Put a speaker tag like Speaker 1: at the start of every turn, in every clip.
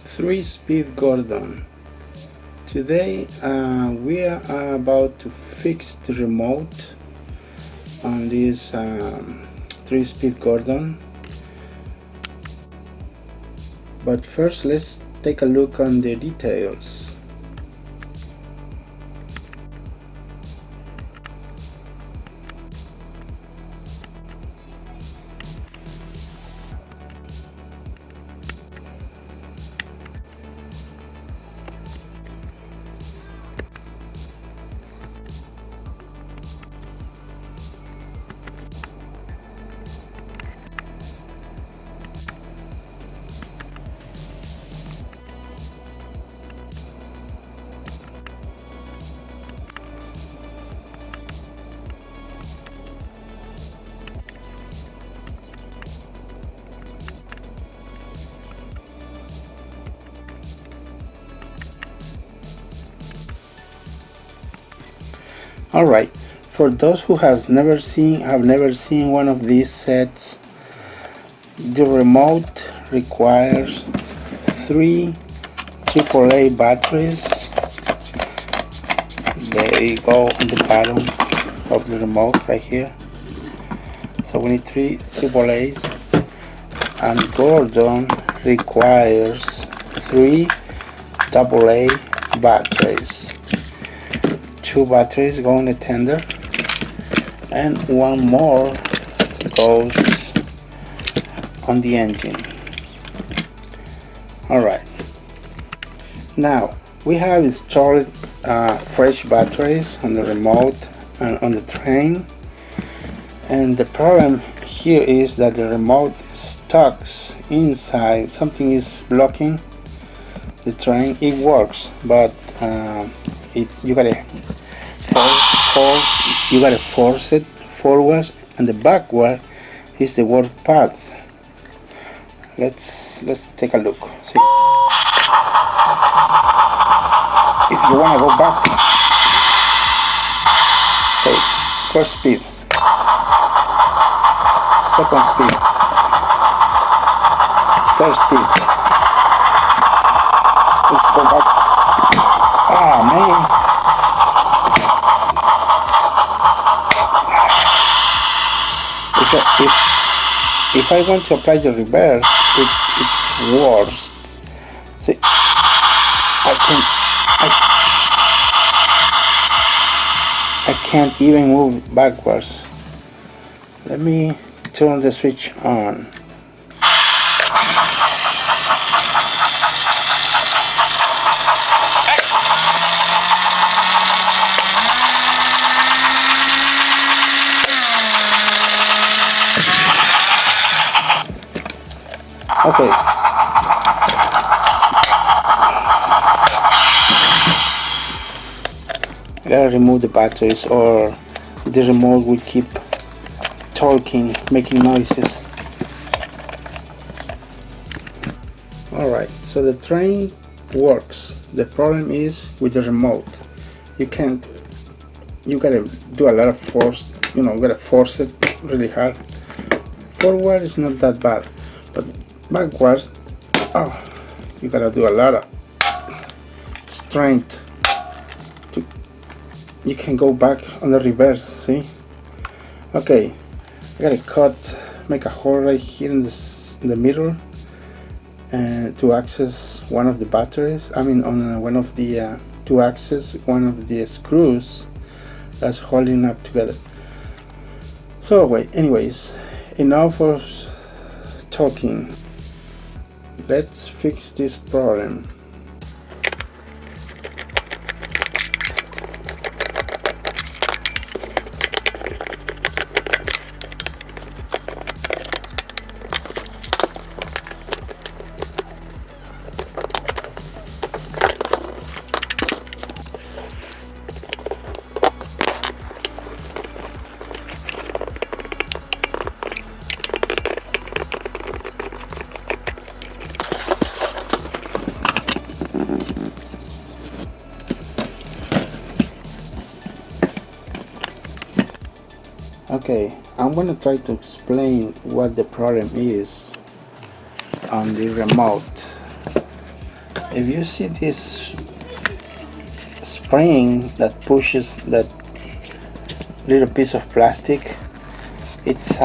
Speaker 1: 3-speed Gordon. Today we are about to fix the remote on this 3-speed Gordon, but first let's take a look on the details. Alright, for those who have never seen one of these sets, the remote requires 3 AAA batteries. They go on the bottom of the remote right here. So we need 3 AAAs, and Gordon requires 3 AA batteries. 2 batteries go in the tender and 1 more goes on the engine. Alright, now we have installed fresh batteries on the remote and on the train, and the problem here is that the remote stuck inside. Something is blocking the train. It works, but you gotta force it forwards, and the backward is the worst part. Let's take a look. See, if you wanna go back, okay, first speed, second speed, third speed. Let's go back. Ah, man. If I want to apply the reverse, it's worse. See, I can't even move backwards. Let me turn the switch on. Okay. I gotta remove the batteries or the remote will keep talking, making noises. Alright, so the train works. The problem is with the remote. You gotta do a lot of force, you gotta force it really hard. Forward is not that bad, but backwards, you gotta do a lot of strength. You can go back on the reverse. See? Okay, I gotta make a hole right here in the middle, and to access one of the batteries. I mean, on one of the to access one of the screws that's holding up together. So wait, anyways, enough of talking. Let's fix this problem. Okay, I'm going to try to explain what the problem is on the remote. If you see this spring that pushes that little piece of plastic, it's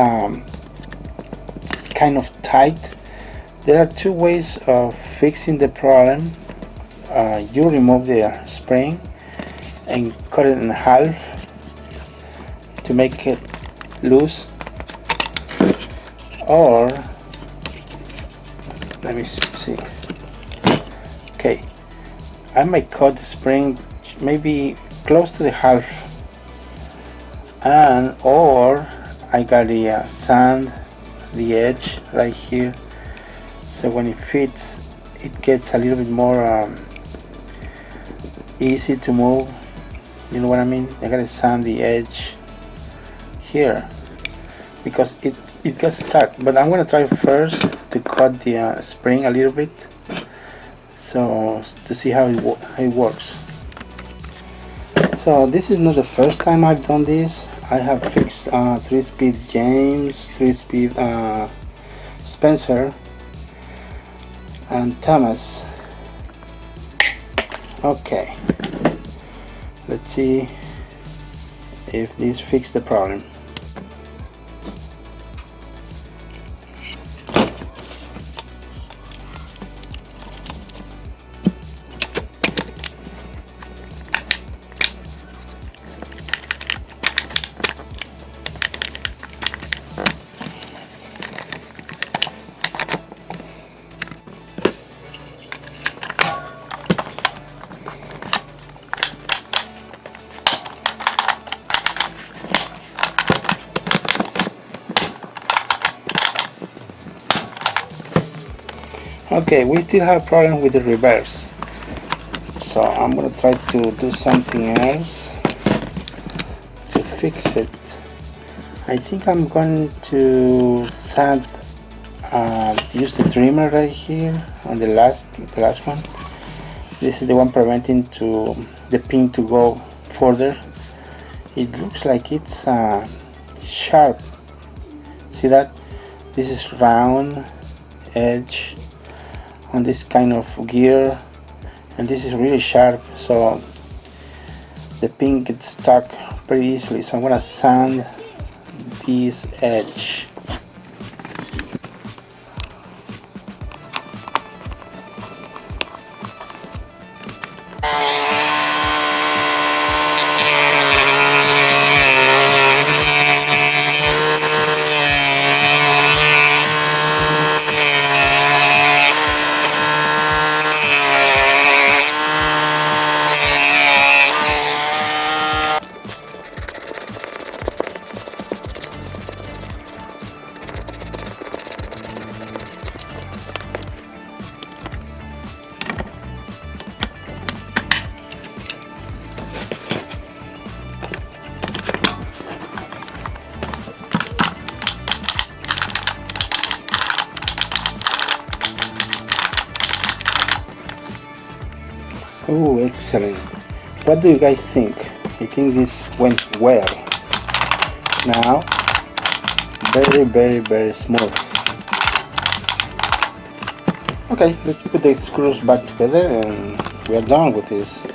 Speaker 1: kind of tight. There are two ways of fixing the problem. You remove the spring and cut it in half to make it loose, or let me see. Okay, I might cut the spring maybe close to the half, and or I got the sand the edge right here, so when it fits it gets a little bit more easy to move. You know what I mean? I gotta sand the edge here because it got stuck, but I'm gonna try first to cut the spring a little bit, so to see how it works. So this is not the first time I've done this. I have fixed 3-speed James, 3-speed Spencer and Thomas. Okay, let's see if this fixes the problem. Okay, we still have a problem with the reverse, so I'm gonna try to do something else to fix it. I think I'm going to use the trimmer right here on the last one. This is the one preventing the pin to go further. It looks like it's sharp. See that? This is round edge on this kind of gear, and this is really sharp, so the pin gets stuck pretty easily. So I'm gonna sand this edge. Oh, excellent. What do you guys think? I think this went well. Now, very smooth. Okay, let's put the screws back together and we are done with this.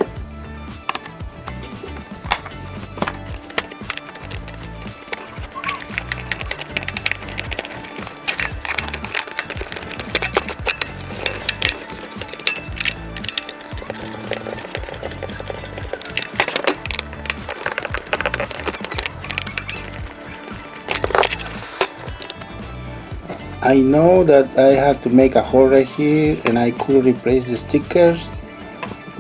Speaker 1: I know that I had to make a hole right here and I could replace the stickers,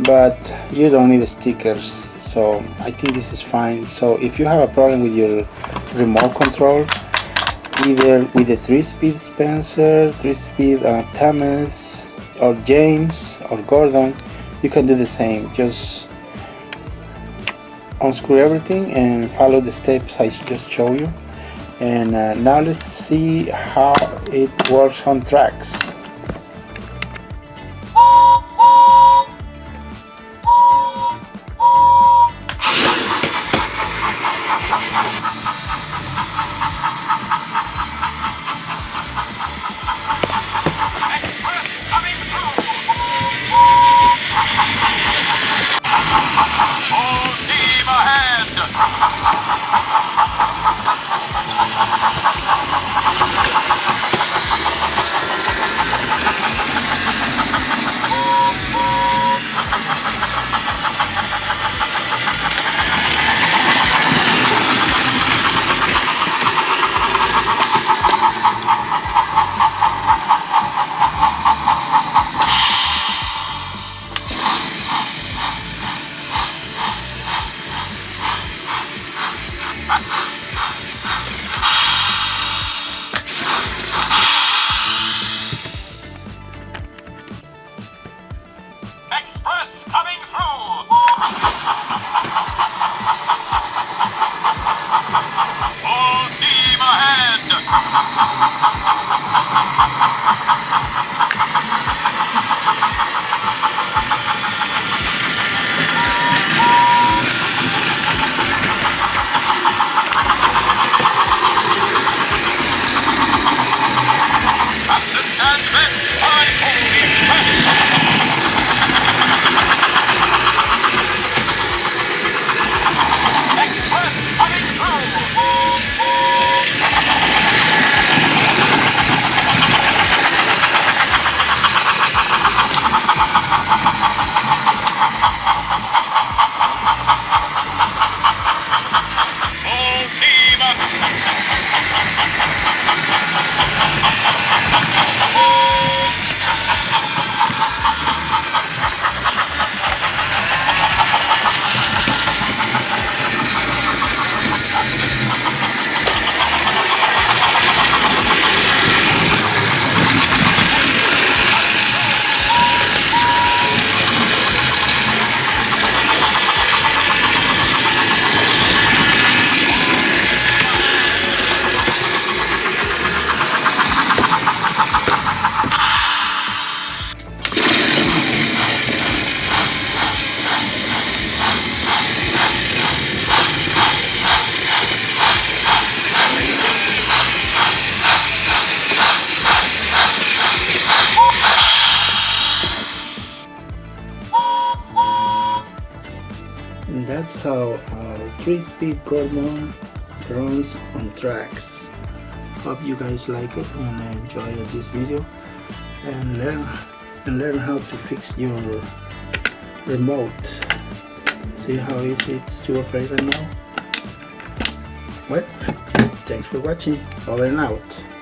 Speaker 1: but you don't need the stickers, so I think this is fine. So if you have a problem with your remote control, either with the 3-speed Spencer, 3-speed Thomas, or James, or Gordon, you can do the same. Just unscrew everything and follow the steps I just showed you. And now let's see how it works on tracks. that's how a 3-speed Gordon runs on tracks. Hope you guys like it and enjoy this video and learn how to fix your remote. See how easy it's to operate right now? Well, thanks for watching. Over and out.